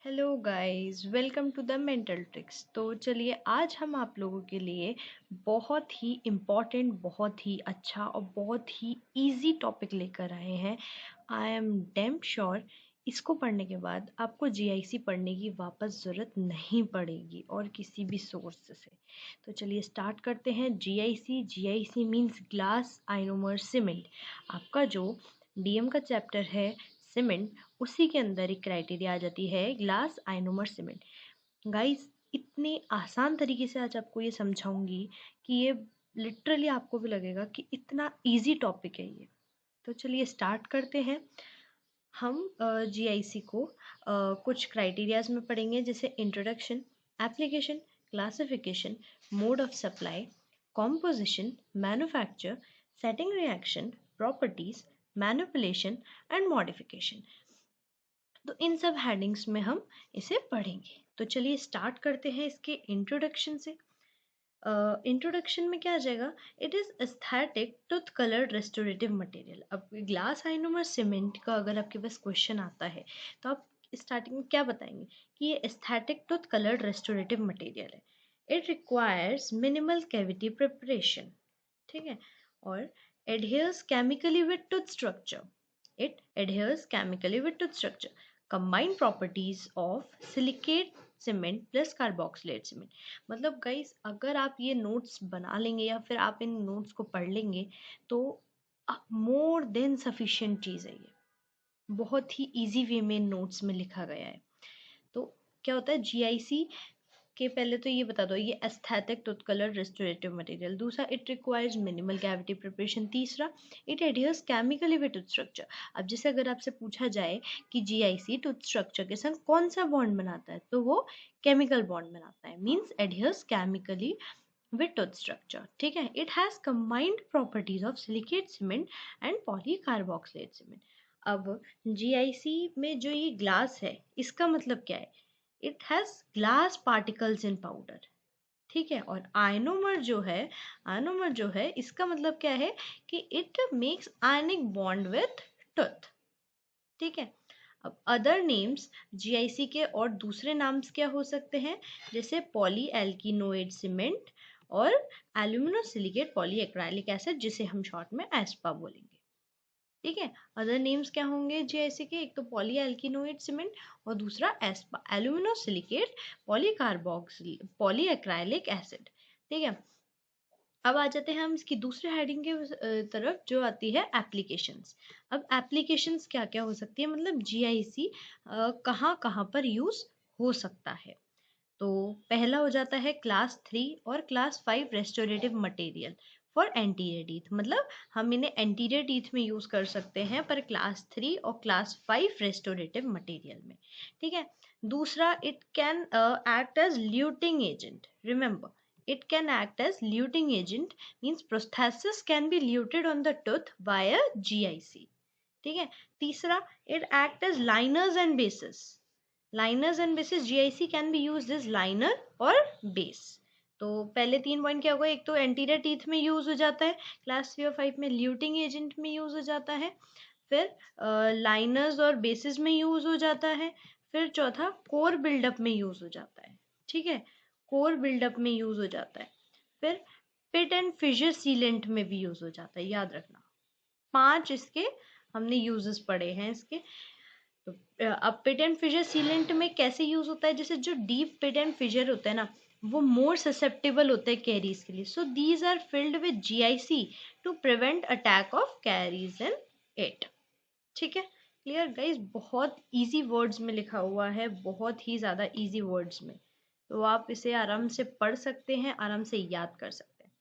Hello guys, welcome to the mental tricks. तो चलिए आज हम आप लोगों के लिए बहुत ही इम्पोर्टेंट, बहुत ही अच्छा और बहुत ही इजी टॉपिक लेकर आए हैं। आई एम डैम श्योर इसको पढ़ने के बाद आपको जीआईसी पढ़ने की वापस ज़रूरत नहीं पड़ेगी और किसी भी सोर्स से। तो चलिए स्टार्ट करते हैं। GIC GIC means glass ionomer cement. आपका जो डीएम का चैप्टर है सीमेंट, उसी के अंदर एक क्राइटेरिया आ जाती है ग्लास आइनोमर सीमेंट। गाइस, इतने आसान तरीके से आज आपको ये समझाऊंगी कि ये लिटरली आपको भी लगेगा कि इतना इजी टॉपिक है ये। तो चलिए स्टार्ट करते हैं। हम जीआईसी को कुछ क्राइटेरियाज में पढ़ेंगे, जैसे introduction, application, classification, mode of supply, composition, manufacture, setting reaction, properties, manipulation and modification. तो इन सब हेडिंग्स में हम इसे पढ़ेंगे। तो चलिए स्टार्ट करते हैं इसके इंट्रोडक्शन से। इंट्रोडक्शन में क्या आ जाएगा? It is aesthetic tooth coloured restorative material. अब ग्लास आइनोमर सीमेंट का अगर आपके पास क्वेश्चन आता है तो आप स्टार्टिंग में क्या बताएंगे कि ये aesthetic tooth coloured restorative material है। It requires minimal cavity preparation, ठीक है, और adheres chemically with tooth structure. It adheres chemically with tooth structure. Combined properties of silicate cement plus carboxylate cement. मतलब गाइस, अगर आप ये नोट्स बना लेंगे या फिर आप इन नोट्स को पढ़ लेंगे तो मोर देन सफिशिएंट चीज़ है ये। बहुत ही इजी वे में नोट्स में लिखा गया है। तो क्या होता है जीआईसी के, पहले तो ये बता दो, ये aesthetic tooth colour restorative material. दूसरा, it requires minimal cavity preparation. तीसरा, it adheres chemically with tooth structure. अब जैसे अगर आपसे पूछा जाए कि जीआईसी टूथ स्ट्रक्चर के संग कौन सा बॉन्ड बनाता है, तो वो केमिकल बॉन्ड बनाता है, means adheres chemically with tooth structure, ठीक है। it has combined properties of silicate cement and polycarboxylate cement। अब GIC में जो ये ग्लास है, इसका मतलब क्या है? it has glass particles in powder, ठीक है। और आयनोमर जो है इसका मतलब क्या है कि it makes ionic bond with tooth, ठीक है। अब अदर नेम्स जीआईसी के और दूसरे नाम्स क्या हो सकते हैं? जैसे पॉली एल्कीनोइड सीमेंट और एल्यूमिनोसिलिकेट पॉलीएक्राइलिक एसिड, जिसे हम शॉर्ट में एस्पा बोलेंगे, ठीक है। अदर नेम्स क्या होंगे जीआईसी के? एक तो पॉली एल्कीनोइड सीमेंट और दूसरा एस्पा एल्यूमिनोसिलिकेट पॉलीकार्बोक्सिल पॉलीएक्राइलिक एसिड, ठीक है। अब आ जाते हैं हम इसकी दूसरे हेडिंग के तरफ, जो आती है एप्लीकेशंस। अब एप्लीकेशंस क्या क्या हो सकती है, मतलब जीआईसी कहाँ कहाँ पर यूज हो सकता है। तो पहला हो जाता है क्लास 3 और class 5 restorative material for anterior teeth. मतलब हम इन्हें एंटीरियर टीथ में यूज कर सकते हैं, पर क्लास 3 और क्लास 5 रेस्टोरेटिव मटेरियल में, ठीक है। दूसरा, it can act as luting agent. Remember, it can act as luting agent, means prosthesis can be luted on the tooth via GIC, ठीक है। तीसरा, it act as liners and bases। liners and bases, GIC can be used as liner और base। तो पहले 3 point क्या होगा? एक तो एंटीरियर टीथ में यूज हो जाता है, क्लास 3 और 5 में ल्यूटिंग एजेंट में यूज हो जाता है, फिर लाइनर्स और बेसिस में यूज हो जाता है, फिर चौथा कोर बिल्डअप में यूज हो जाता है, ठीक है। कोर बिल्डअप में यूज हो जाता है, फिर पिट एंड फिशर सीलेंट में भी यूज हो जाता है, याद रखना। 5 इसके हमने यूजेस पढ़े हैं इसके। तो अब पिट एंड फिशर सीलेंट में कैसे यूज होता है? जैसे जो डीप पिट एंड फिशर होता है ना, वो मोर ससेप्टेबल होते हैं कैरीज के लिए, so these are filled with GIC to prevent attack of caries in it, ठीक है। Clear guys? बहुत इजी वर्ड्स में लिखा हुआ है, बहुत ही ज़्यादा इजी वर्ड्स में। तो आप इसे आराम से पढ़ सकते हैं, आराम से याद कर सकते हैं।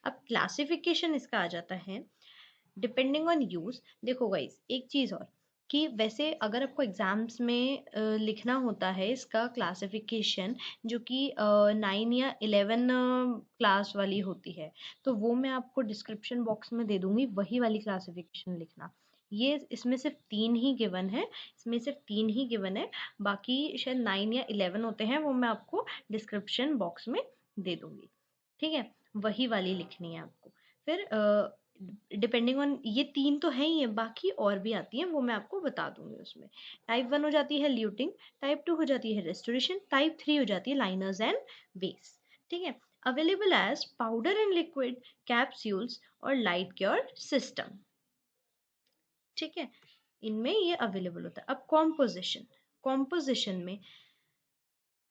अब क्लासिफिकेशन इसका आ जाता है डिपेंडिंग ऑन यूज। देखो गाइस, एक चीज़ और, कि वैसे अगर आपको एग्जाम्स में लिखना होता है इसका क्लासिफिकेशन, जो कि 9 या 11 क्लास वाली होती है, तो वो मैं आपको डिस्क्रिप्शन बॉक्स में दे दूंगी, वही वाली क्लासिफिकेशन लिखना। ये इसमें सिर्फ 3 ही गिवन है, इसमें सिर्फ 3 ही गिवन है, बाकी शायद 9 या 11 होते हैं, वो मैं आपको डिस्क्रिप्शन बॉक्स में दे दूंगी, ठीक है। वही वाली लिखनी है आपको। फिर डिपेंडिंग ऑन, ये 3 तो है ही है, बाकी और भी आती हैं, वो मैं आपको बता दूंगी उसमें। टाइप 1 हो जाती है ल्यूटिंग, टाइप 2 हो जाती है रेस्टोरेशन, टाइप 3 हो जाती है लाइनर्स एंड बेस। ठीक है, available as powder and liquid, capsules और लाइट क्योर सिस्टम। ठीक है, इनमें ये अवेलेबल होता है। अब कॉम्पोजिशन, कॉम्पोजिशन में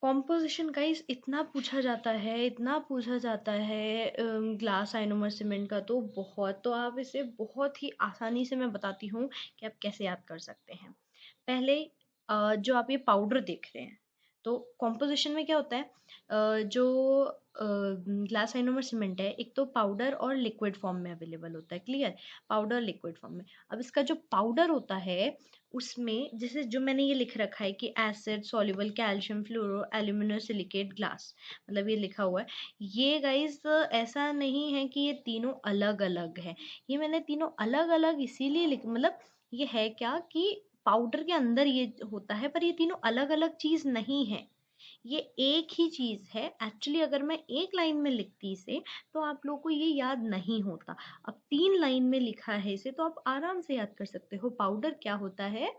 कॉम्पोजिशन का इतना पूछा जाता है, इतना पूछा जाता है ग्लास आइनोमर सीमेंट का, तो बहुत, तो आप इसे बहुत ही आसानी से मैं बताती हूँ कि आप कैसे याद कर सकते हैं। पहले जो आप ये पाउडर देख रहे हैं, तो कॉम्पोजिशन में क्या होता है, जो ग्लास आइनोमर सीमेंट है, एक तो पाउडर और लिक्विड फॉर्म में अवेलेबल होता है, क्लियर, पाउडर लिक्विड फॉर्म में। अब इसका जो पाउडर होता है उसमें, जैसे जो मैंने ये लिख रखा है कि एसिड सॉल्युबल कैल्शियम फ्लोरो एल्यूमिनो सिलिकेट ग्लास, मतलब ये लिखा हुआ है, ये गाइस ऐसा नहीं है कि ये तीनों अलग अलग है, ये मैंने तीनों अलग अलग इसीलिए लिख, मतलब ये है क्या कि पाउडर के अंदर ये होता है, पर ये तीनों अलग अलग चीज नहीं है, ये एक ही चीज है एक्चुअली। अगर मैं एक लाइन में लिखती इसे तो आप लोगों को ये याद नहीं होता, अब 3 लाइन में लिखा है इसे तो आप आराम से याद कर सकते हो। पाउडर क्या होता है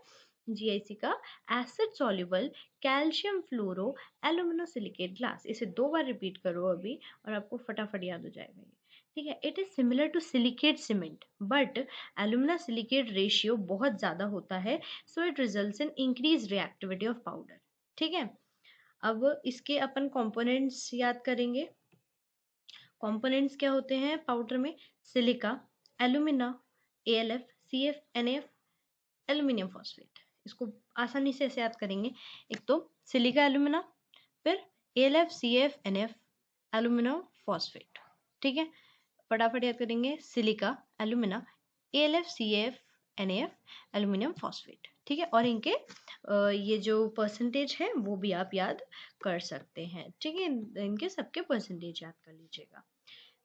जीआईसी का, एसिड सॉल्युबल कैल्शियम फ्लोरो एल्यूमिनो सिलिकेट ग्लास। इसे 2 बार रिपीट करो अभी और आपको फटाफट याद हो जाएगा ये। ठीक है, it is similar to silicate cement but alumina silicate ratio बहुत ज्यादा होता है, so it results in increase reactivity of powder. ठीक है, अब इसके अपन कंपोनेंट्स याद करेंगे। कंपोनेंट्स क्या होते हैं पाउडर में, silica, alumina, ALF, CF, NF, aluminium phosphate. इसको आसानी से ऐसे याद करेंगे, एक तो सिलिका एल्यूमिना, फिर ALF, CF, NF, aluminium phosphate. ठीक है, फटाफट याद करेंगे, silica, alumina, ALF, CF, NF, aluminium phosphate. ठीक है, और इनके ये जो परसेंटेज है वो भी आप याद कर सकते हैं। ठीक है, इनके सबके परसेंटेज याद कर लीजिएगा।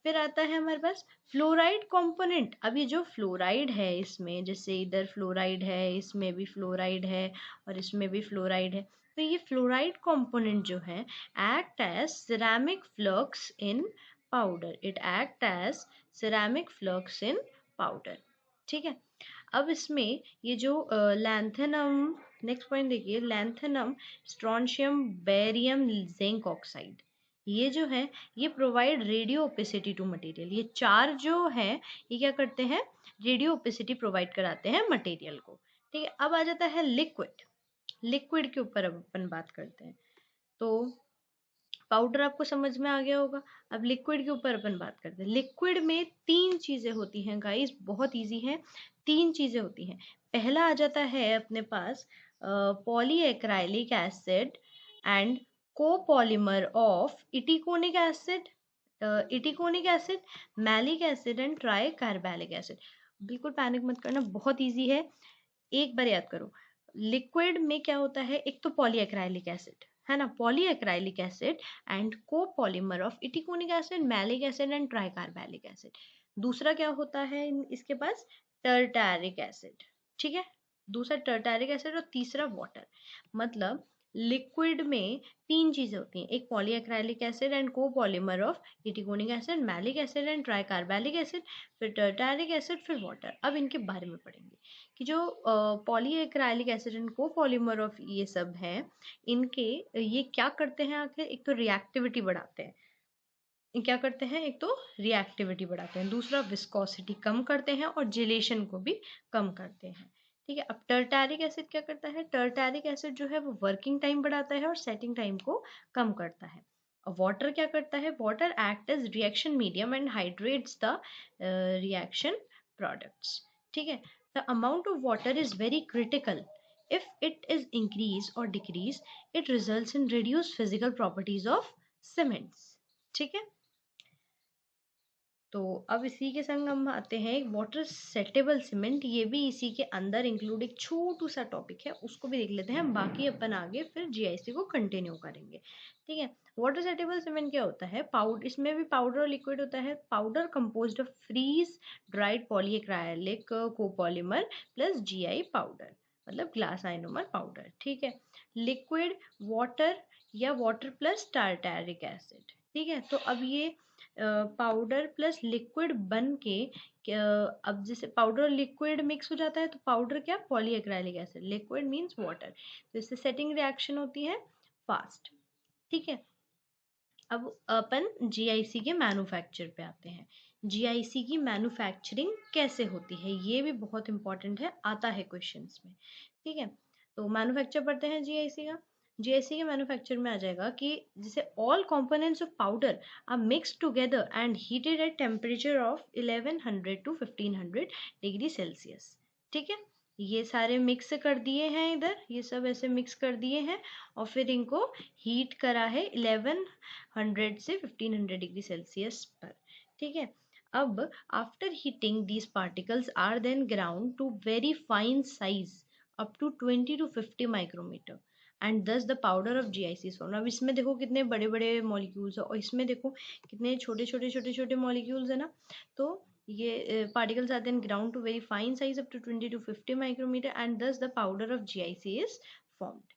फिर आता है हमारे पास फ्लोराइड कंपोनेंट। अब ये जो फ्लोराइड है इसमें, जैसे इधर फ्लोराइड है, इसमें भी फ्लोराइड है और इसमें भी फ्लोराइड है, तो ये फ्लोराइड कंपोनेंट जो है act as ceramic flux in powder, it act as ceramic flux in powder. ठीक है, अब इसमें ये जो लैंथेनम, नेक्स्ट पॉइंट देखिए, lanthanum strontium barium zinc oxide, ये जो है ये provide radio opacity to material. ये 4 जो है ये क्या करते हैं, रेडियो ओपेसिटी प्रोवाइड कराते हैं मटेरियल को। ठीक है, अब आ जाता है लिक्विड। लिक्विड के ऊपर अब अपन बात करते हैं। तो पाउडर आपको समझ में आ गया होगा, अब लिक्विड के ऊपर अपन बात करते हैं। लिक्विड में 3 चीजें होती हैं गाइस, बहुत इजी है, 3 चीजें होती हैं। पहला आ जाता है अपने पास polyacrylic acid and copolymer of itaconic acid, itaconic acid, maleic acid and tricarballylic acid. बिल्कुल पैनिक मत करना, बहुत इजी है, एक बार याद करो। लिक्विड में क्या होता है, एक तो पॉलीएक्राइलिक एसिड है ना, polyacrylic acid and copolymer of itaconic acid, maleic acid and tricarballylic acid. दूसरा क्या होता है इसके पास, टर्टारिक एसिड। ठीक है, दूसरा टर्टारिक एसिड और तीसरा वाटर। मतलब लिक्विड में 3 चीजें होती हैं, एक polyacrylic acid and copolymer of itaconic acid, maleic acid and tricarballylic acid, फिर टर्टारिक एसिड, फिर वाटर। अब इनके बारे में पढ़ेंगे कि जो पॉलीएक्राइलिक एसिड एंड कोपॉलीमर ऑफ ये सब है, इनके ये क्या करते हैं आखिर, एक तो रिएक्टिविटी बढ़ाते हैं, क्या करते हैं, एक तो रिएक्टिविटी बढ़ाते हैं, दूसरा विस्कोसिटी कम करते हैं और जिलेशन को भी कम करते हैं। ठीक है, अब टर्टारिक एसिड क्या करता है, टर्टारिक एसिड जो है वो वर्किंग टाइम बढ़ाता है और सेटिंग टाइम को कम करता है। वाटर क्या करता है, water act as reaction medium and hydrates the reaction products. ठीक है, the amount of water is very critical, if it is increase or decrease it results in reduced physical properties of cements। ठीक है, तो अब इसी के संग हम आते हैं एक वाटर सेटेबल सीमेंट, ये भी इसी के अंदर इंक्लूड एक छोटू सा टॉपिक है, उसको भी देख लेते हैं, बाकी अपन आगे फिर जीआईसी को कंटिन्यू करेंगे। ठीक है, वाटर सेटेबल सीमेंट क्या होता है, पाउडर, इसमें भी पाउडर और लिक्विड होता है। Powder composed of freeze dried polyacrylic copolymer plus GI powder, मतलब ग्लास आइनोमर पाउडर। ठीक है, लिक्विड वाटर या वाटर प्लस टार्टारिक एसिड। ठीक है, तो अब ये पाउडर प्लस लिक्विड बन के अब जैसे पाउडर और लिक्विड मिक्स हो जाता है तो पाउडर क्या, पॉलीएक्राइलिक एसिड, लिक्विड मीन्स वाटर, तो इससे सेटिंग रिएक्शन होती है फास्ट। ठीक है, अब अपन जीआईसी के मैन्युफैक्चर पे आते हैं। जीआईसी की मैन्युफैक्चरिंग कैसे होती है, ये भी बहुत इंपॉर्टेंट है, आता है क्वेश्चंस में। ठीक है, तो मैन्युफैक्चर पढ़ते हैं जीआईसी का। जीआईसी के मैन्युफैक्चर में आ जाएगा कि जैसे all components of powder are mixed together and heated at temperature of 1100 to 1500 degree Celsius. ठीक है, ये सारे मिक्स कर दिए हैं इधर, ये सब ऐसे मिक्स कर दिए हैं और फिर इनको हीट करा है 1100 से 1500 डिग्री सेल्सियस पर। ठीक है, अब after heating these particles are then ground to very fine size up to 20 to 50 micrometre and thus the powder of GIC shown. अब इसमें देखो कितने बड़े बड़े मॉलिक्यूल्स है और इसमें देखो कितने छोटे छोटे छोटे छोटे मॉलिक्यूल्स है ना, तो ये particles are then ground to very fine size up to 20 to 50 micrometer and thus the powder of GIC is formed।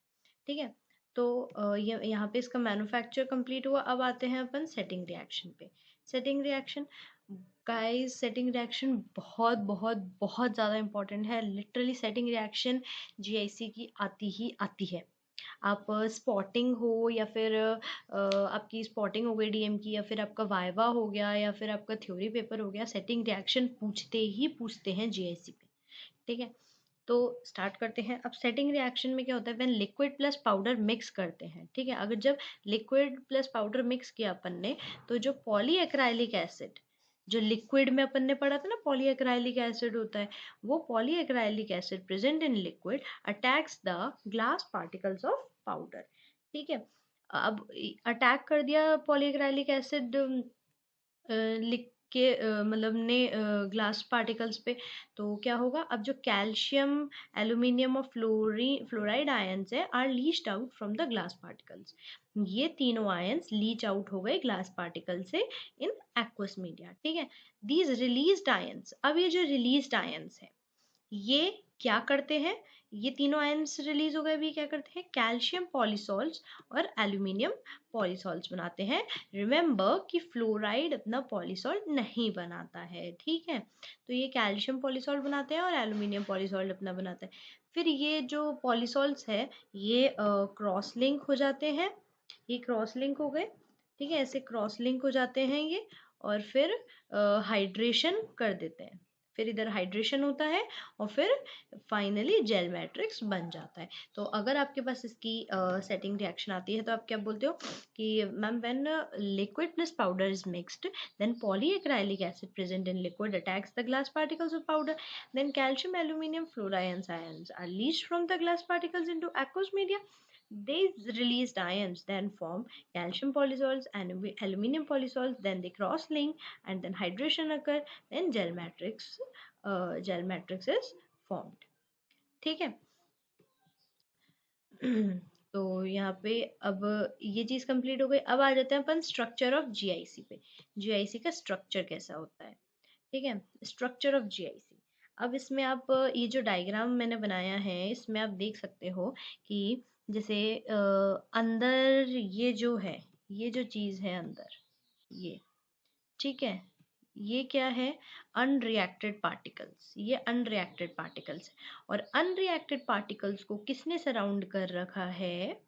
ठीक है, तो ये यहाँ पे इसका मैन्युफैक्चर कंप्लीट हुआ। अब आते हैं अपन सेटिंग रिएक्शन पे। Setting reaction guys, setting reaction बहुत बहुत बहुत ज़्यादा इंपॉर्टेंट है। लिटरली सेटिंग रिएक्शन जीआईसी की आती ही आती है। आप स्पॉटिंग हो या फिर आपकी स्पॉटिंग हो गई डीएम की, या फिर आपका वाइवा हो गया, या फिर आपका थ्योरी पेपर हो गया, सेटिंग रिएक्शन पूछते ही पूछते हैं जीआईसी पे। ठीक है, तो स्टार्ट करते हैं। अब सेटिंग रिएक्शन में क्या होता है, when liquid plus powder mix करते हैं। ठीक है, अगर जब लिक्विड प्लस पाउडर मिक्स किया अपन ने, तो जो पॉलीएक्राइलिक एसिड, जो लिक्विड में अपन ने पढ़ा था ना पॉलीएक्राइलिक एसिड होता है, वो polyacrylic acid present in liquid attacks the glass particles of powder. ठीक है, अब अटैक कर दिया पॉलीएक्राइलिक एसिड लिख के मतलब ने ग्लास पार्टिकल्स पे, तो क्या होगा, अब जो कैल्शियम, एल्यूमिनियम और फ्लोराइड आयंस है are leached out from the glass particles. ये तीनों आयंस लीच आउट हो गए ग्लास पार्टिकल से इन एक्वस मीडिया। ठीक है, दीज रिलीज्ड आयंस, अब ये जो रिलीज्ड आयंस है ये क्या करते हैं, ये तीनों आयंस रिलीज हो गए भी क्या करते हैं, कैल्शियम पॉलीसॉल्ट्स और एल्यूमिनियम पॉलीसॉल्ट्स बनाते हैं। रिमेंबर कि फ्लोराइड अपना पॉलीसॉल्ट नहीं बनाता है। ठीक है, तो ये कैल्शियम पॉलीसॉल्ट बनाते हैं और एल्यूमिनियम पॉलीसॉल्ट अपना बनाता है। फिर ये जो पॉलीसॉल्ट्स है ये क्रॉस लिंक हो जाते हैं, ये क्रॉस लिंक हो गए। ठीक है, ऐसे क्रॉस लिंक हो जाते हैं ये, और फिर हाइड्रेशन कर देते हैं। फिर इधर हाइड्रेशन होता है और फिर फाइनली जेल मैट्रिक्स बन जाता है। तो अगर आपके पास इसकी सेटिंग रिएक्शन आती है तो आप क्या बोलते हो कि ma'am when liquid plus powder is mixed then polyacrylic acid present in liquid attacks the glass particles of powder, then calcium aluminium fluorines ions are leached from the glass particles into aqueous media। These released ions then form calcium polysols and aluminum polysols, then they cross link and then hydration occur, then gel matrix is formed। ठीक है, तो यहाँ पे अब ये चीज complete हो गई। अब आ जाते हैं अपन स्ट्रक्चर ऑफ जीआईसी पे। जीआईसी का स्ट्रक्चर कैसा होता है। ठीक है, स्ट्रक्चर ऑफ जीआईसी। अब इसमें आप ये जो डायग्राम मैंने बनाया है इसमें आप देख सकते हो कि जैसे अंदर ये जो है, ये जो चीज है अंदर ये, ठीक है, ये क्या है, अनरिएक्टेड पार्टिकल्स, ये अनरिएक्टेड पार्टिकल्स है। और अनरिएक्टेड पार्टिकल्स को किसने सराउंड कर रखा है,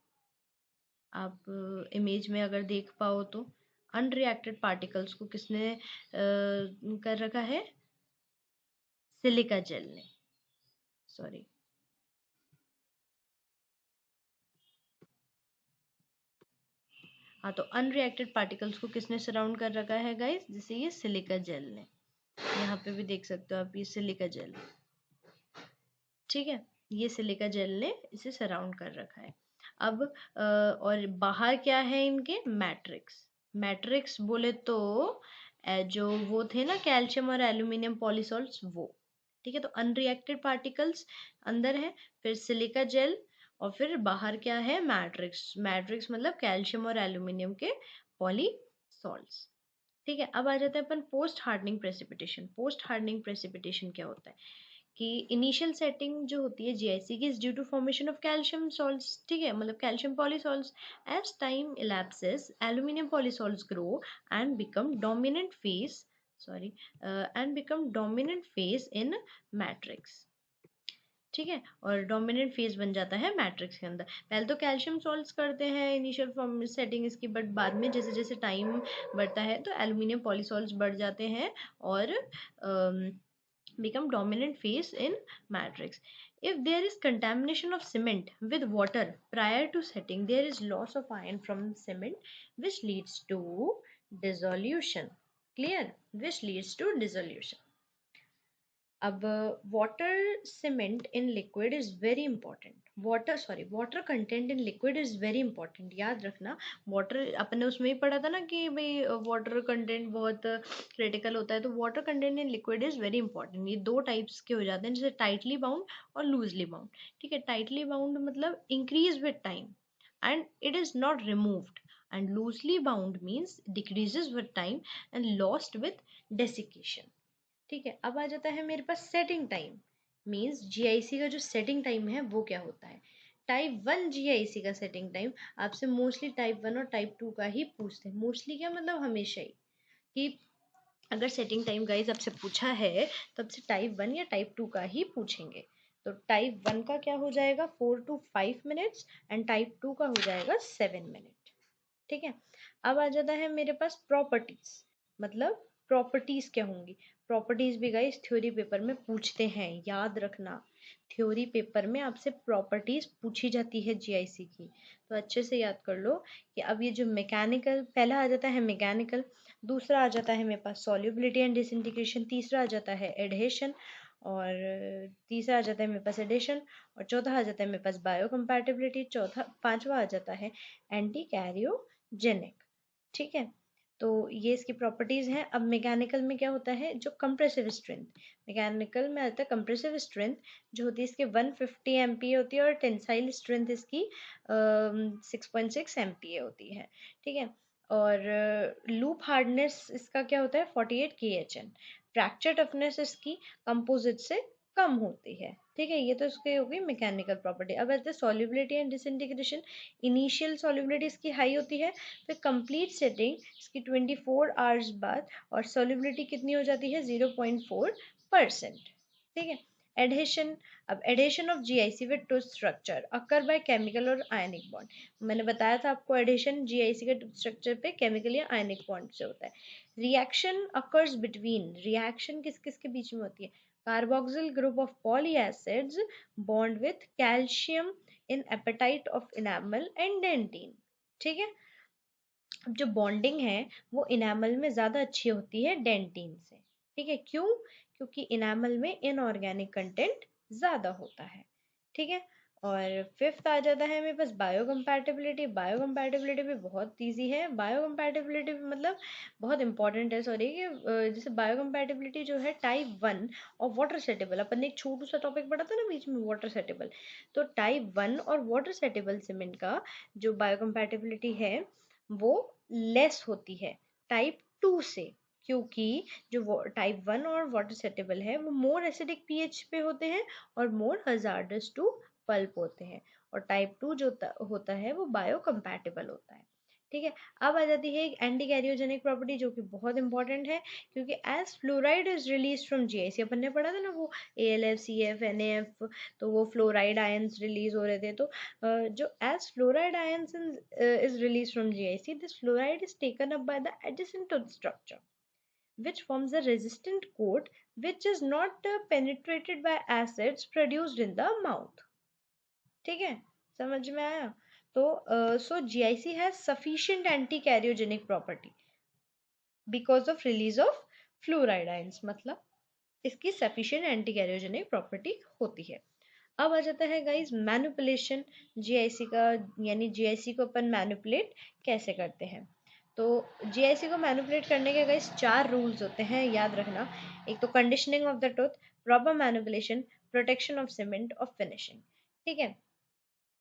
आप इमेज में अगर देख पाओ तो अनरिएक्टेड पार्टिकल्स को किसने कर रखा है, सिलिका जेल ने, सॉरी, हाँ, तो अनरिएक्टेड पार्टिकल्स को किसने सराउंड कर रखा है गाइस, जैसे ये सिलिका जेल ने, यहाँ पे भी देख सकते हो आप, ये सिलिका जेल, ठीक है, ये सिलिका जेल ने इसे सराउंड कर रखा है। अब और बाहर क्या है इनके, मैट्रिक्स। मैट्रिक्स बोले तो जो वो थे ना कैल्शियम और एल्यूमिनियम पॉलीसॉल्ट्स वो। ठीक है, तो अनरिएक्टेड पार्टिकल्स अंदर है, फिर सिलिका जेल, और फिर बाहर क्या है, मैट्रिक्स। मैट्रिक्स मतलब कैल्शियम और एल्यूमिनियम के पॉलीसॉल्ट्स। ठीक है, अब आ जाते हैं अपन post hardening precipitation. Post hardening precipitation क्या होता है कि इनिशियल सेटिंग जो होती है जीआईसी की is due to formation of calcium salts, ठीक है, मतलब calcium polysalts. As time elapses aluminium polysalts grow and become dominant phase, sorry, and become dominant phase in matrix, ठीक है, और डोमिनेंट फेज बन जाता है मैट्रिक्स के अंदर। पहले तो कैल्शियम सॉल्ट्स करते हैं इनिशियल फॉर्म सेटिंग इसकी, बट बाद में जैसे जैसे टाइम बढ़ता है तो एल्यूमिनियम पॉलीसॉल्ट्स बढ़ जाते हैं और become dominant phase in matrix. If there is contamination of cement with water prior to setting, there is loss of iron from cement, which leads to dissolution. Clear? Which leads to dissolution. अब water cement in liquid is very important, water content in liquid is very important. याद रखना, water अपने उसमें ही पढ़ा था ना कि भाई वाटर कंटेंट बहुत क्रिटिकल होता है, तो water content in liquid is very important. ये दो टाइप्स के हो जाते हैं, जैसे टाइटली बाउंड और लूजली बाउंड, ठीक है। टाइटली बाउंड मतलब increase with time and it is not removed, and loosely bound means decreases with time and lost with desiccation, ठीक है। अब आ जाता है मेरे पास सेटिंग टाइम, मीन्स जीआईसी का जो सेटिंग टाइम है वो क्या होता है। टाइप 1 जीआईसी का सेटिंग टाइम आपसे मोस्टली टाइप 1 और टाइप 2 का ही पूछते हैं। मोस्टली क्या मतलब हमेशा ही, कि अगर सेटिंग टाइम गाइज आपसे पूछा है तो आपसे टाइप 1 या टाइप 2 का ही पूछेंगे। तो टाइप 1 का क्या हो जाएगा 4 to 5 मिनट्स एंड टाइप 2 का हो जाएगा 7 मिनट, ठीक है। अब आ जाता है मेरे पास प्रॉपर्टीज, मतलब प्रॉपर्टीज क्या होंगी। प्रॉपर्टीज भी गाइस थ्योरी पेपर में पूछते हैं, याद रखना, थ्योरी पेपर में आपसे प्रॉपर्टीज पूछी जाती है जीआईसी की, तो अच्छे से याद कर लो। कि अब ये जो मैकेनिकल, पहला आ जाता है मैकेनिकल, दूसरा आ जाता है मेरे पास सॉल्युबिलिटी एंड डिसइंटीग्रेशन, तीसरा आ जाता है एडहेशन, और तीसरा आ जाता है मेरे पास एडिशन, और चौथा आ जाता है मेरे पास बायोकम्पैटिबिलिटी, चौथा पांचवा आ जाता है एंटी कैरियोजेनिक, ठीक है। तो ये इसकी प्रॉपर्टीज हैं। अब मैकेनिकल में क्या होता है, जो कंप्रेसिव स्ट्रेंथ, मैकेनिकल में आता है कंप्रेसिव स्ट्रेंथ जो होती है इसकी 150 MPa होती है, और टेंसाइल स्ट्रेंथ इसकी 6.6 MPa होती है, ठीक है। और लूप हार्डनेस इसका क्या होता है 48 kHn। फ्रैक्चर टफनेस इसकी कंपोजिट से कम होती है, ठीक है। ये तो इसकी होगी मैकेनिकल प्रॉपर्टी। अब आते हैं solubility and disintegration. Initial solubility इसकी हाई होती है, फिर कंप्लीट सेटिंग इसकी 24 आवर्स बाद, और सॉल्युबिलिटी कितनी हो जाती है 0.4%, ठीक है। एडहेशन, अब adhesion of GIC with tooth structure occur by chemical और आयनिक बॉन्ड। मैंने बताया था आपको एडहेशन जीआईसी के टूथ स्ट्रक्चर पे केमिकल या आयनिक बॉन्ड से होता है। रिएक्शन अकर्स बिटवीन, रिएक्शन किस किस के बीच में होती है, carboxyl group of polyacids bond with calcium in apatite of enamel and dentin, ठीक है। अब जो बॉन्डिंग है वो इनामल में ज़्यादा अच्छी होती है डेंटिन से, ठीक है। क्यों? क्योंकि इनामल में इनऑर्गेनिक कंटेंट ज़्यादा होता है, ठीक है। और फिफ्थ आ जाता है मेरे पास बायोकम्पैटिबिलिटी। बायोकम्पैटिबिलिटी भी बहुत इजी है। बायोकम्पैटिबिलिटी मतलब बहुत इंपॉर्टेंट है, सॉरी, कि जैसे बायोकम्पैटिबिलिटी जो है टाइप 1 और वाटर सेटेबल, अपन ने एक छोटू सा टॉपिक पढ़ा था ना बीच में, वाटर सेटेबल। तो टाइप 1 और वाटर सेटेबल सीमेंट का जो बायोकम्पैटिबिलिटी है वो लेस होती है टाइप 2 से, क्योंकि जो टाइप 1 और वाटर सेटेबल है वो मोर एसिडिक पीएच पे होते हैं और मोर हजार्डस टू पल्प होते हैं, और टाइप 2 जो होता है वो बायोकम्पैटिबल होता है, ठीक है। अब आ जाती है एक एंटी कैरियोजेनिक प्रॉपर्टी जो कि बहुत इंपॉर्टेंट है, क्योंकि as fluoride is release from GIC, अपन ने पढ़ा था ना वो ALF CF NaF, तो वो फ्लोराइड आयंस रिलीज हो रहे थे। तो जो as fluoride ions is released from GIC, this fluoride is taken up by the adjacent tooth structure, which forms a resistant coat which is not penetrated by acids produced in the mouth, ठीक है, समझ में आया। तो so GIC has sufficient anti-carcinogenic property because of release of fluoride ions, मतलब इसकी sufficient anti-carcinogenic property होती है। अब आ जाता है गाइज मैनिपुलेशन जीआईसी का, यानी जीआईसी को अपन मैनिपुलेट कैसे करते हैं। तो जीआईसी को मैनिपुलेट करने के गाइज 4 रूल्स होते हैं, याद रखना। एक तो conditioning of the tooth, proper manipulation, protection of cement और फिनिशिंग, ठीक है।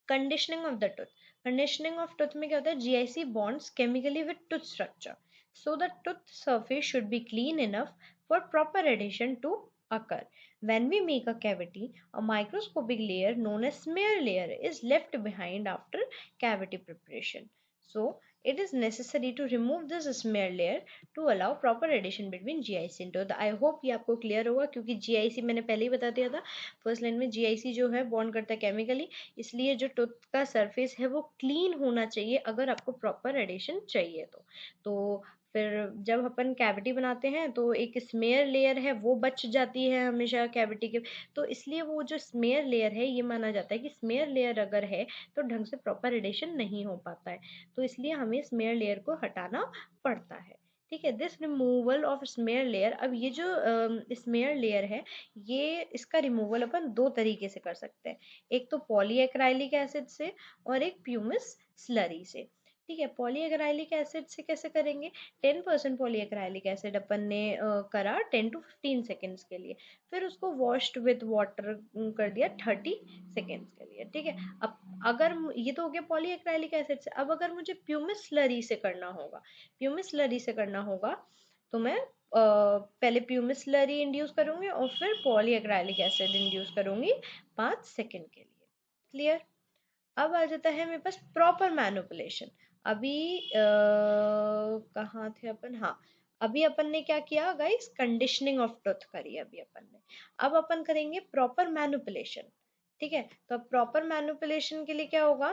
Conditioning of the tooth, conditioning of tooth में क्या होता है, GIC bonds chemically with tooth structure, so the tooth surface should be clean enough for proper adhesion to occur. When we make a cavity, a microscopic layer known as smear layer is left behind after cavity preparation. So it is necessary to remove this smear layer to allow proper addition between GIC and tooth. I hope ये आपको clear होगा, क्योंकि GIC मैंने पहले ही बता दिया था first line में, GIC जो है बॉन्ड करता है केमिकली, इसलिए जो टूथ का सरफेस है वो क्लीन होना चाहिए अगर आपको प्रॉपर एडिशन चाहिए तो फिर जब अपन कैविटी बनाते हैं तो एक स्मेयर लेयर है वो बच जाती है हमेशा कैविटी के, तो इसलिए वो जो स्मेयर लेयर है ये माना जाता है कि स्मेयर लेयर अगर है तो ढंग से प्रॉपर एडिशन नहीं हो पाता है, तो इसलिए हमें स्मेयर लेयर को हटाना पड़ता है। ठीक है, this removal of smear layer, अब ये जो स्मेयर लेयर है ये इसका रिमूवल अपन दो तरीके से कर सकते हैं, एक तो पॉलीएक्राइलिक एसिड से और एक प्यूमिस स्लरी से। ठीक है, पॉलीएक्राइलिक एसिड से कैसे करेंगे, 10% पॉलीएक्राइलिक एसिड अपन ने करा 10 to 15 सेकेंड्स के लिए, फिर उसको वॉश्ड विद वाटर कर दिया 30 सेकेंड्स के लिए। ठीक है, अब अगर ये तो हो गया पॉलीएक्राइलिक एसिड से, अब अगर मुझे प्यूमिस स्लरी से करना होगा, प्यूमिस स्लरी से करना होगा तो मैं पहले प्यूमिस स्लरी इंड्यूस करूंगी और फिर पॉलीएक्राइलिक एसिड इंड्यूस करूंगी 5 सेकेंड के लिए। क्लियर। अब आ जाता है मेरे पास प्रॉपर मैनिपुलेशन। अभी कहाँ थे अपन, हाँ अभी अपन ने क्या किया गाइस, कंडीशनिंग ऑफ टूथ करी अभी अपन ने, अब अपन करेंगे प्रॉपर मैनिपुलेशन। ठीक है, तो प्रॉपर मैनिपुलेशन के लिए क्या होगा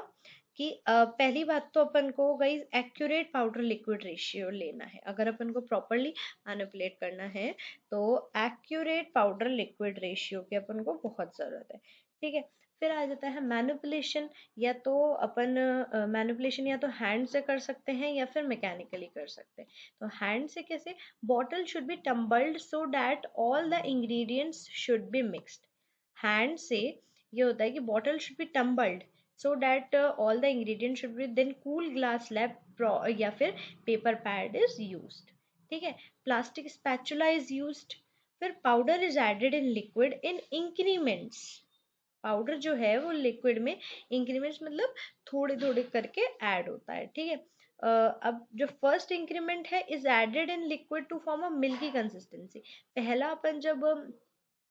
कि पहली बात तो अपन को guys accurate powder liquid ratio लेना है, अगर अपन को प्रॉपरली मैनिपुलेट करना है तो एक्यूरेट पाउडर लिक्विड रेशियो की अपन को बहुत जरूरत है। ठीक है, फिर आ जाता है मैनिपुलेशन, या तो अपन मैनिपुलेशन या तो हैंड से कर सकते हैं या फिर मैकेनिकली कर सकते हैं। तो हैंड से कैसे, bottle should be tumbled so that all the ingredients should be mixed. Hand से ये होता है कि bottle should be tumbled so that all the ingredient should be, then cool glass slab या फिर पेपर पैड इज यूज्ड। ठीक है, plastic spatula is used, फिर powder is added in liquid in increments. Powder जो है वो liquid में increments मतलब थोड़े थोड़े करके ऐड होता है। ठीक है, अब जो फर्स्ट इंक्रीमेंट है is added in liquid to form a milky consistency. पहला अपन जब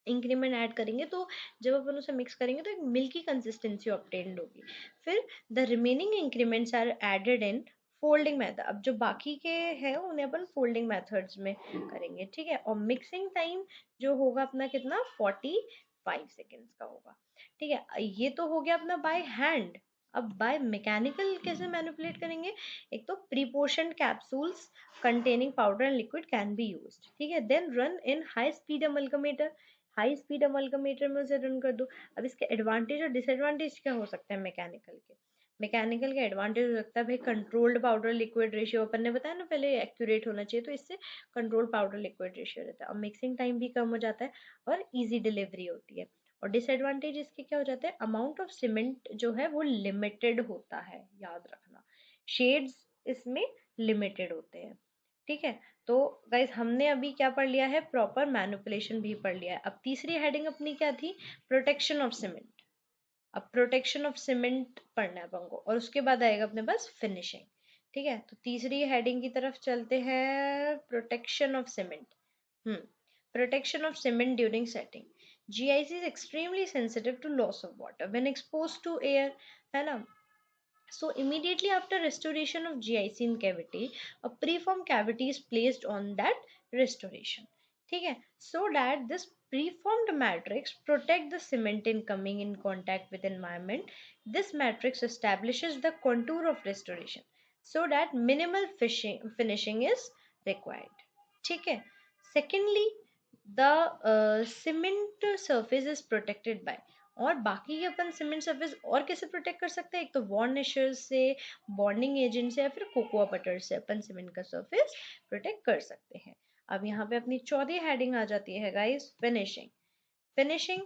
इंक्रीमेंट ऐड करेंगे तो जब अपन उसे मिक्स करेंगे तो एक मिल्की कंसिस्टेंसी ऑब्टेन्ड होगी। फिर the remaining increments are added in folding method, अब जो बाकी के हैं उन्हें अपन फोल्डिंग मेथड्स में करेंगे। ठीक है, और मिक्सिंग टाइम जो होगा अपना कितना 45 सेकेंड्स का होगा। ठीक है, ये तो हो गया अपना बाय हैंड। अब बाय मैकेनिकल कैसे मैनिपुलेट करेंगे, एक तो प्रीपोर्शन capsules containing powder and liquid can be used। ठीक है, then run in high speed amalgamator, high speed amalgamator में उसे रन कर दो। अब इसके एडवांटेज और डिसएडवांटेज क्या हो सकते हैं मैकेनिकल के, मैकेनिकल का एडवांटेज हो सकता है भाई कंट्रोल्ड पाउडर लिक्विड रेशियो, अपन ने बताया ना पहले एक्यूरेट होना चाहिए, तो इससे कंट्रोल्ड पाउडर लिक्विड रेशियो रहता है और मिक्सिंग टाइम भी कम हो जाता है और इजी डिलीवरी होती है। और डिसएडवांटेज इसके क्या हो जाता है, अमाउंट ऑफ सीमेंट जो है वो लिमिटेड होता है, याद रखना शेड्स इसमें लिमिटेड होते हैं। ठीक है, तो गाइज हमने अभी क्या पढ़ लिया है, प्रॉपर मैनिपुलेशन भी पढ़ लिया है। अब तीसरी हेडिंग अपनी क्या थी, प्रोटेक्शन ऑफ सीमेंट। अब प्रोटेक्शन ऑफ सीमेंट पढ़ना है अपन को और उसके बाद आएगा अपने पास फिनिशिंग। ठीक है, तो तीसरी हेडिंग की तरफ चलते हैं, protection of cement. Protection of cement during setting. GIC is extremely sensitive to loss of water when exposed to air, है ना। So immediately after restoration of GIC in cavity, a preformed cavity is placed on that restoration। ठीक है, so that this preformed matrix protect the cement in coming in contact with environment। This matrix establishes the contour of restoration so that minimal finishing is required। ठीक है, secondly the cement surface is protected by, और बाकी के अपन cement surface और कैसे protect कर सकते हैं, एक तो वार्निशर से, बॉन्डिंग एजेंट से या फिर कोकोआ बटर से अपन सीमेंट का सरफेस प्रोटेक्ट कर सकते हैं। अब यहाँ पे अपनी चौथी हेडिंग आ जाती है guys, finishing. Finishing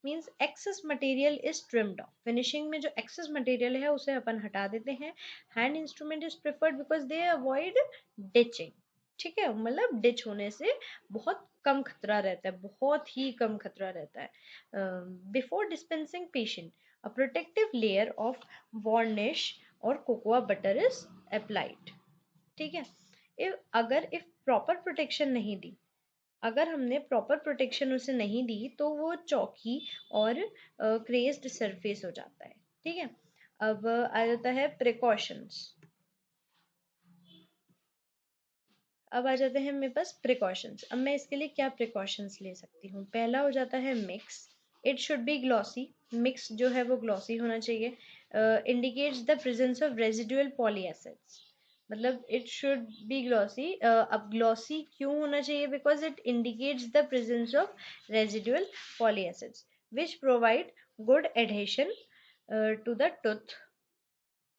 means excess material is trimmed off. Finishing में जो एक्सेस मटेरियल है उसे अपन हटा देते हैं। Hand instrument is preferred because they avoid ditching. ठीक है, मतलब डिच होने से बहुत कम खतरा रहता है, बहुत ही कम खतरा रहता है। Before dispensing patient a protective layer of varnish और कोकोआ बटर इज अप्लाइड। ठीक है, इफ प्रॉपर प्रोटेक्शन नहीं दी अगर हमने प्रॉपर प्रोटेक्शन उसे नहीं दी तो वो चौकी और क्रेज्ड सरफेस हो जाता है। ठीक है, अब आ जाता है प्रिकॉशंस। अब आ जाते हैं मेरे पास प्रिकॉशंस। अब मैं इसके लिए क्या प्रिकॉशंस ले सकती हूँ। पहला हो जाता है mix. It should be glossy. Mix जो है वो ग्लॉसी होना चाहिए। Indicates the presence of residual poly acids. मतलब इट शुड बी ग्लॉसी। अब ग्लॉसी क्यों होना चाहिए? Because it indicates the presence of residual poly acids which provide good adhesion to the tooth.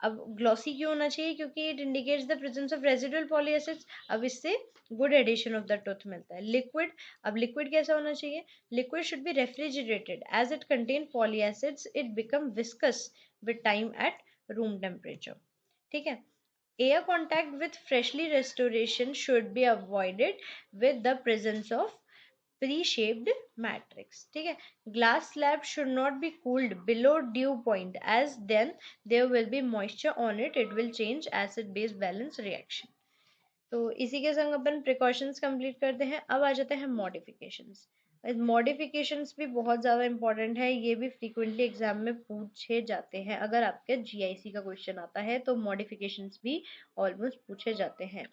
अब ग्लॉसी क्यों होना चाहिए? क्योंकि it indicates the presence of residual poly acids. अब इससे good adhesion of the tooth मिलता है। लिक्विड। अब लिक्विड कैसा होना चाहिए? Liquid should be refrigerated as it contain poly acids. It become viscous with time at room temperature. ठीक है, air contact with freshly restoration should be avoided with the presence of pre-shaped matrix. ठीक है, glass slab should not be cooled below dew point as then there will be moisture on it. It will change acid base balance reaction. तो इसी के संग अपन precautions complete करते हैं। अब आ जाते हैं मॉडिफिकेशंस। मॉडिफिकेशंस भी बहुत ज़्यादा इंपॉर्टेंट है, ये भी फ्रीक्वेंटली एग्जाम में पूछे जाते हैं। अगर आपके जीआईसी का क्वेश्चन आता है तो मॉडिफिकेशंस भी ऑलमोस्ट पूछे जाते हैं।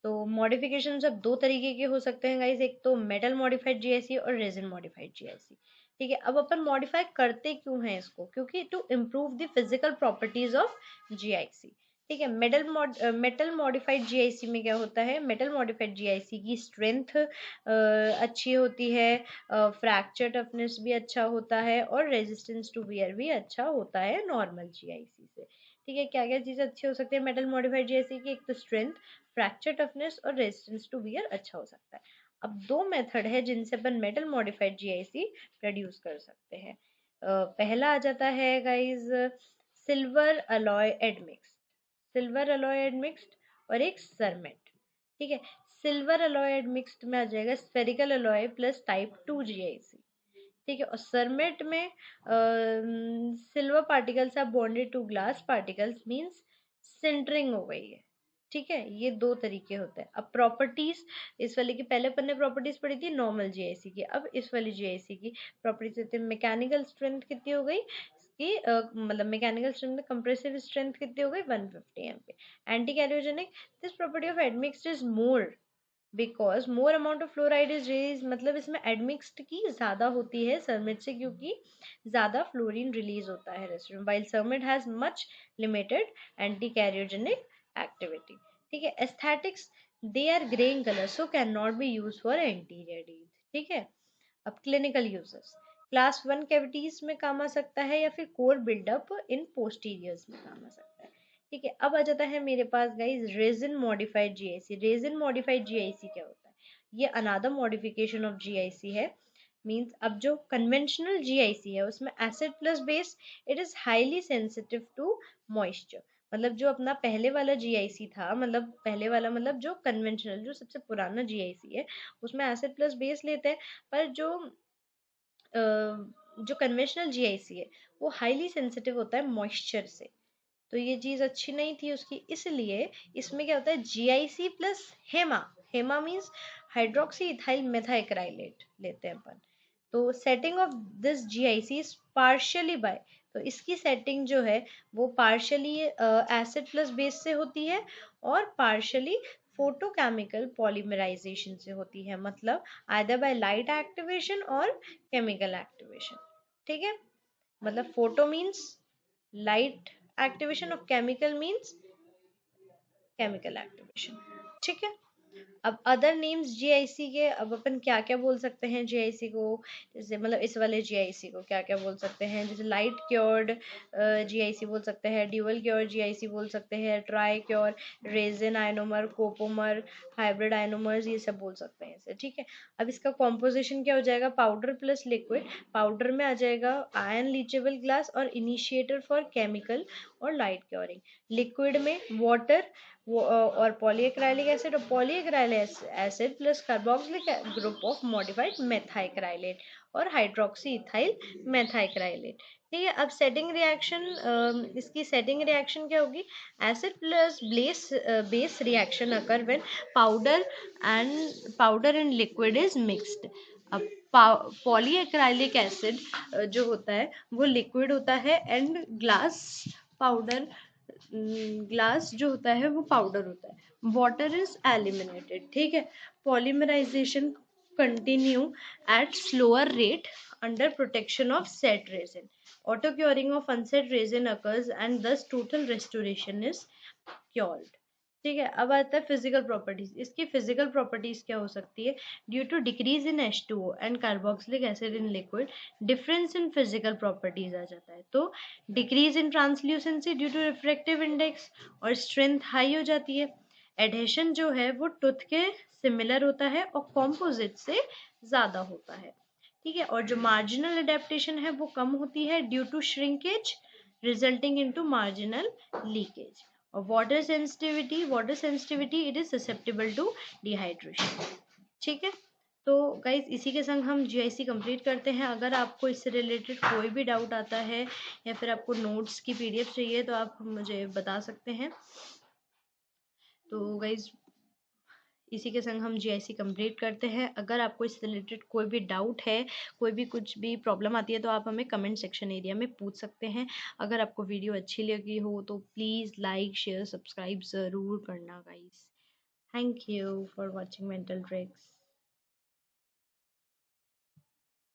तो मॉडिफिकेशन अब दो तरीके के हो सकते हैं गाइस, एक तो मेटल मॉडिफाइड जीआईसी और रेजिन मॉडिफाइड जीआईसी। ठीक है, अब अपन मॉडिफाई करते क्यों हैं इसको? क्योंकि to improve the physical properties of GIC. ठीक है, मेटल मॉडिफाइड जीआईसी में क्या होता है? मेटल मॉडिफाइड जीआईसी की स्ट्रेंथ अच्छी होती है, फ्रैक्चर टफनेस भी अच्छा होता है और रेजिस्टेंस टू वियर भी अच्छा होता है नॉर्मल जीआईसी से। ठीक है, क्या क्या चीज़ें अच्छी हो सकती है मेटल मॉडिफाइड जीआईसी की? एक तो स्ट्रेंथ, फ्रैक्चर टफनेस और रेजिस्टेंस टू वियर अच्छा हो सकता है। अब दो मेथड है जिनसे अपन मेटल मॉडिफाइड जीआईसी प्रोड्यूस कर सकते हैं। पहला आ जाता है guys silver alloy admix. Silver alloy admixed और एक सरमेट। ठीक है, सिल्वर अलॉय एडमिक्स्ड में आ जाएगा spherical alloy plus type 2 GIC. ठीक है, और सरमेट में silver particles are bonded to glass particles means sintering हो गई है। ठीक है, ये दो तरीके होते हैं। अब प्रॉपर्टीज इस वाले की, पहले अपन ने प्रॉपर्टीज पढ़ी थी नॉर्मल जीआईसी की, अब इस वाली जीआईसी की प्रॉपर्टीज होती है। मैकेनिकल स्ट्रेंथ कितनी हो गई इसकी? मतलब मैकेनिकल स्ट्रेंथ, कंप्रेसिव स्ट्रेंथ कितनी हो गई? 150 MPa। Anti cariogenic, this property of admixed is more because more amount of fluoride is release. मतलब इसमें एडमिक्स्ड की ज्यादा होती है सरमिट से, क्योंकि ज्यादा फ्लोरीन रिलीज होता है restorative, while cermet has much limited anti cariogenic activity. ठीक है, aesthetics, they are grey in colour so can not be use for anterior teeth. ठीक है, अब क्लिनिकल यूजेस, क्लास 1 कैविटीज में काम आ सकता है या फिर कोर बिल्डअप इन पोस्टीरियर्स में काम आ सकता है। ठीक है, अब आ जाता है मेरे पास guys resin modified GIC. Resin modified GIC क्या होता है? ये अनदर मॉडिफिकेशन ऑफ जीआईसी है। मींस अब जो कन्वेंशनल जीआईसी है उसमें acid plus base, it is highly sensitive to moisture. मतलब जो अपना पहले वाला जीआईसी था, मतलब पहले वाला मतलब जो कन्वेंशनल, जो सबसे पुराना जीआईसी है उसमें एसिड प्लस बेस लेते हैं, पर जो कन्वेंशनल जीआईसी है वो हाईली सेंसिटिव होता है मॉइस्चर से। तो ये चीज अच्छी नहीं थी उसकी, इसलिए इसमें क्या होता है GIC plus HEMA. HEMA means hydroxy ethyl methacrylate लेते हैं अपन। तो setting of this GIC is partially by, तो इसकी सेटिंग जो है वो पार्शियली एसिड प्लस बेस से होती है और पार्शियली फोटोकेमिकल पॉलीमराइजेशन से होती है। मतलब आइदर बाय लाइट एक्टिवेशन और केमिकल एक्टिवेशन। ठीक है, मतलब फोटो मीन्स लाइट एक्टिवेशन और केमिकल मीन्स केमिकल एक्टिवेशन। ठीक है, अब अदर नेम्स जीआईसी के, अब अपन क्या क्या बोल सकते हैं जीआईसी को? जैसे मतलब इस वाले जीआईसी को क्या क्या बोल सकते हैं? जैसे लाइट क्योर्ड जीआईसी बोल सकते हैं, ड्यूअल क्योर जीआईसी बोल सकते हैं, try cure, resin ionomer, कोपोमर, hybrid आइनोमर्स, ये सब बोल सकते हैं इसे। ठीक है, अब इसका कॉम्पोजिशन क्या हो जाएगा? Powder plus liquid. पाउडर में आ जाएगा आयन लीचेबल ग्लास और इनिशिएटर फॉर केमिकल और लाइट क्योरिंग। लिक्विड में वाटर और पॉलीएक्राइलिक एसिड और polyacrylic acid plus carboxylic group of modified methacrylate और हाइड्रोक्सी इथाइल मेथाइक्राइलेट। ठीक है। अब सेटिंग रिएक्शन, इसकी सेटिंग रिएक्शन क्या होगी? Acid plus base reaction occur when powder and liquid is mixed. अब पॉलीएक्राइलिक एसिड जो होता है वो लिक्विड होता है, एंड पाउडर ग्लास जो होता है वो पाउडर होता है। वाटर इज एलिमिनेटेड, ठीक है। Polymerisation continue at slower rate under protection of set resin. Auto curing of unset resin occurs and thus total restoration is cured. ठीक है। अब आता है फिजिकल प्रॉपर्टीज। इसकी फिजिकल प्रॉपर्टीज क्या हो सकती है? Due to decrease in H2O and carboxylic acid in liquid, difference in physical properties आ जाता है। तो decrease in translucency due to refractive index, और स्ट्रेंथ हाई हो जाती है। एडहेशन जो है वो टूथ के सिमिलर होता है और कॉम्पोजिट से ज्यादा होता है, ठीक है। और जो मार्जिनल एडेप्टेशन है वो कम होती है due to shrinkage resulting into marginal leakage. और water sensitivity it is susceptible to dehydration, ठीक है। तो गाइज इसी के संग हम जीआईसी कंप्लीट करते हैं। अगर आपको इससे रिलेटेड कोई भी डाउट आता है या फिर आपको नोट्स की पीडीएफ चाहिए तो आप मुझे बता सकते हैं। तो गाइज इसी के संग हम जीआईसी कंप्लीट करते हैं। अगर आपको इससे रिलेटेड कोई भी डाउट है, कोई भी कुछ भी प्रॉब्लम आती है तो आप हमें कमेंट सेक्शन एरिया में पूछ सकते हैं। अगर आपको वीडियो अच्छी लगी हो तो प्लीज़ लाइक शेयर सब्सक्राइब ज़रूर करना guys. Thank you for watching mental tricks.